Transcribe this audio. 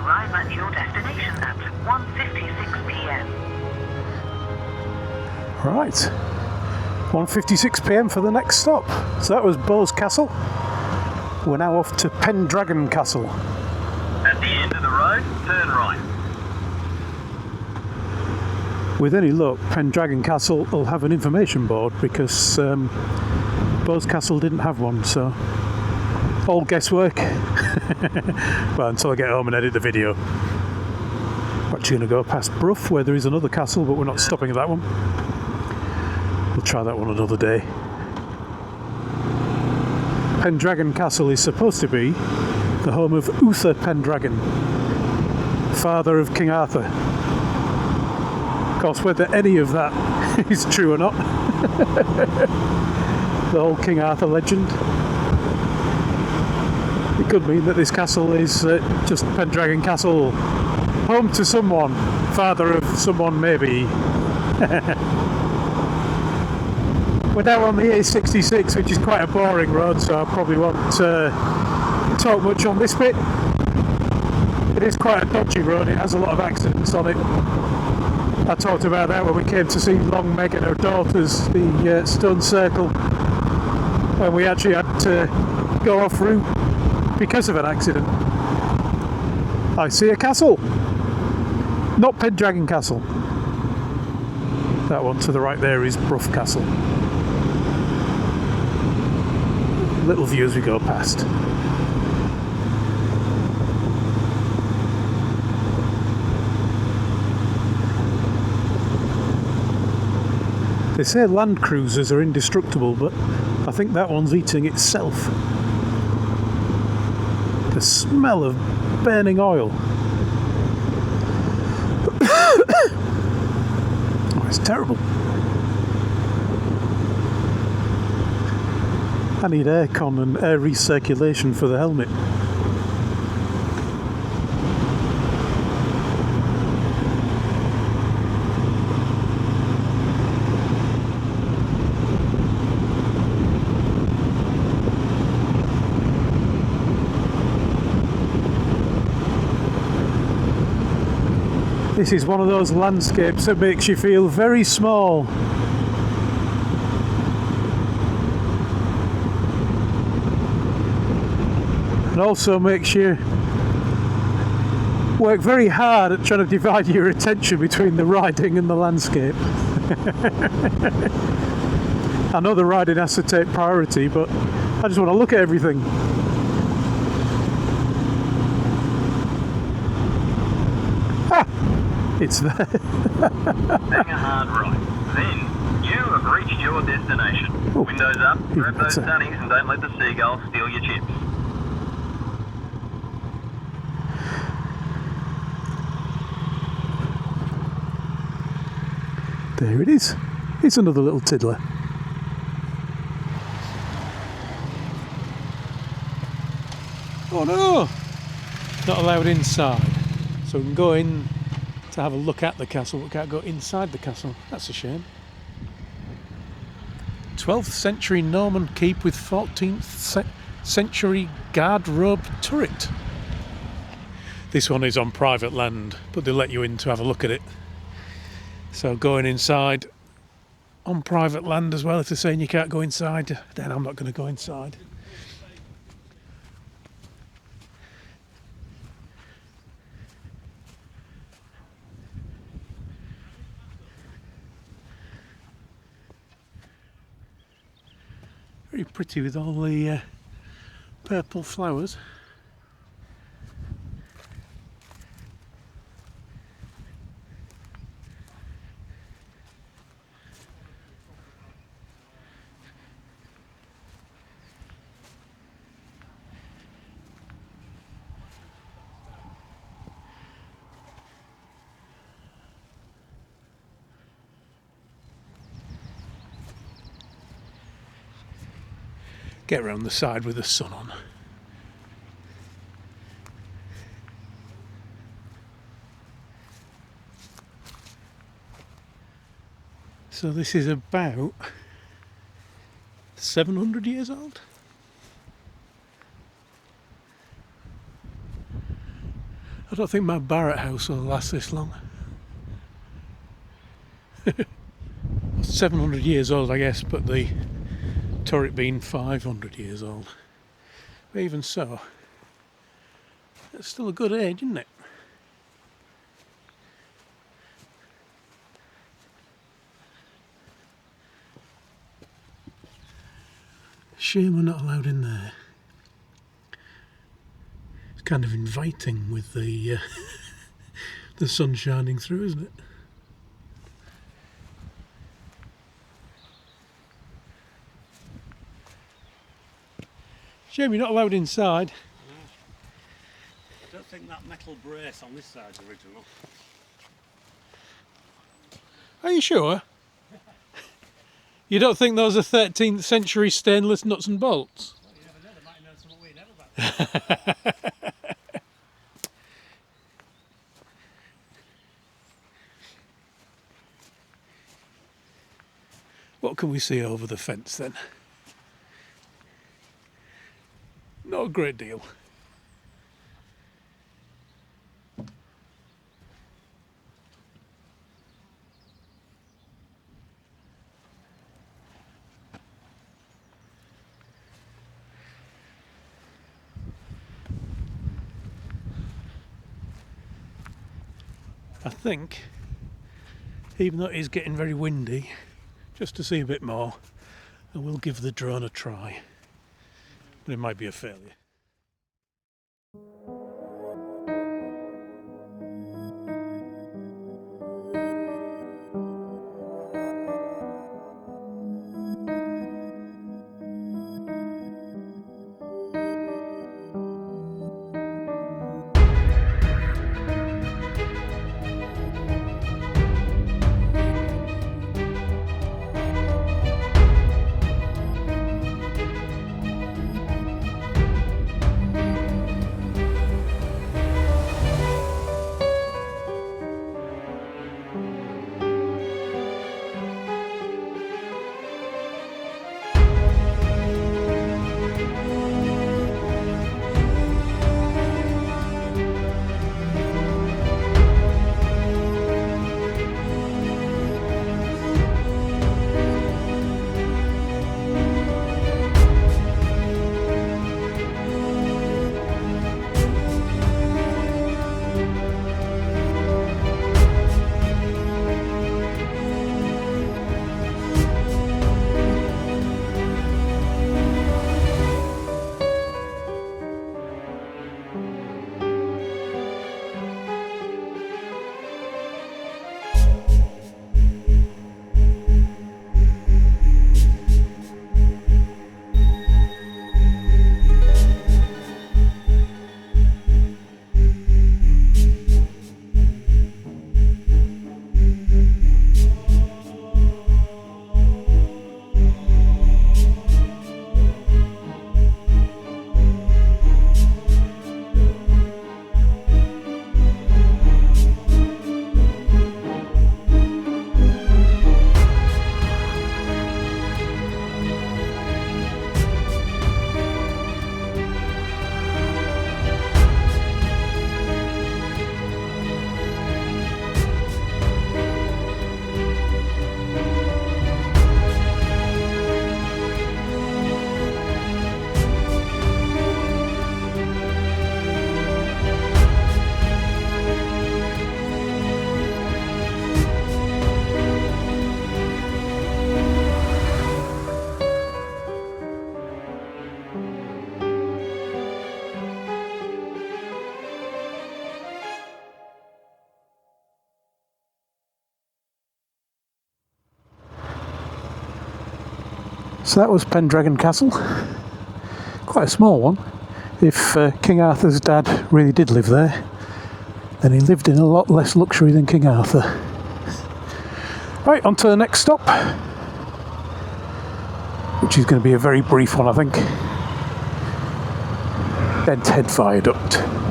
arrive at your destination at 1:56 p.m. Right, 1:56 p.m. for the next stop. So that was Brough Castle. We're now off to Pendragon Castle. At the end of the road, turn right. With any luck, Pendragon Castle will have an information board because Brough Castle didn't have one, so all guesswork. Well, until I get home and edit the video. We're actually going to go past Brough, where there is another castle, but we're not stopping at that one. We'll try that one another day. Pendragon Castle is supposed to be the home of Uther Pendragon, father of King Arthur. Of course, whether any of that is true or not, the whole King Arthur legend, it could mean that this castle is just Pendragon Castle, home to someone, father of someone maybe. We're now on the A66, which is quite a boring road, so I probably won't talk much on this bit. It is quite a dodgy road, it has a lot of accidents on it. I talked about that when we came to see Long Meg and her daughters, the Stone Circle, when we actually had to go off route because of an accident. I see a castle, not Pendragon Castle. That one to the right there is Brough Castle. Little view as we go past. They say land cruisers are indestructible, but I think that one's eating itself. The smell of burning oil. Oh, it's terrible. I need aircon and air recirculation for the helmet. This is one of those landscapes that makes you feel very small. And also makes you work very hard at trying to divide your attention between the riding and the landscape. I know the riding has to take priority, but I just want to look at everything. Ah! It's there. Hang a hard right. Then you have reached your destination. Oh, Windows up, grab those better. sunnies and don't let the seagulls steal your chips. There it is. It's another little tiddler. Oh no! Not allowed inside. So we can go in to have a look at the castle, but can't go inside the castle. That's a shame. 12th century Norman keep with 14th century guard-robe turret. This one is on private land, but they let you in to have a look at it. So going inside on private land as well, if they're saying you can't go inside, then I'm not going to go inside. Very pretty with all the purple flowers. Get around the side with the sun on. So this is about 700 years old. I don't think my Barrett house will last this long. 700 years old, I guess, but the turret being 500 years old. But even so, it's still a good age, isn't it? Shame we're not allowed in there. It's kind of inviting with the the sun shining through, isn't it? Shame you're not allowed inside. I don't think that metal brace on this side's original. Are you sure? You don't think those are 13th century stainless nuts and bolts? Well, you never know, they might know something we never about. What can we see over the fence then? Not a great deal. I think, even though it is getting very windy, just to see a bit more, I will give the drone a try. But it might be a failure. So that was Pendragon Castle. Quite a small one. If King Arthur's dad really did live there, then he lived in a lot less luxury than King Arthur. Right, on to the next stop, which is going to be a very brief one, I think. Bed's Head Viaduct.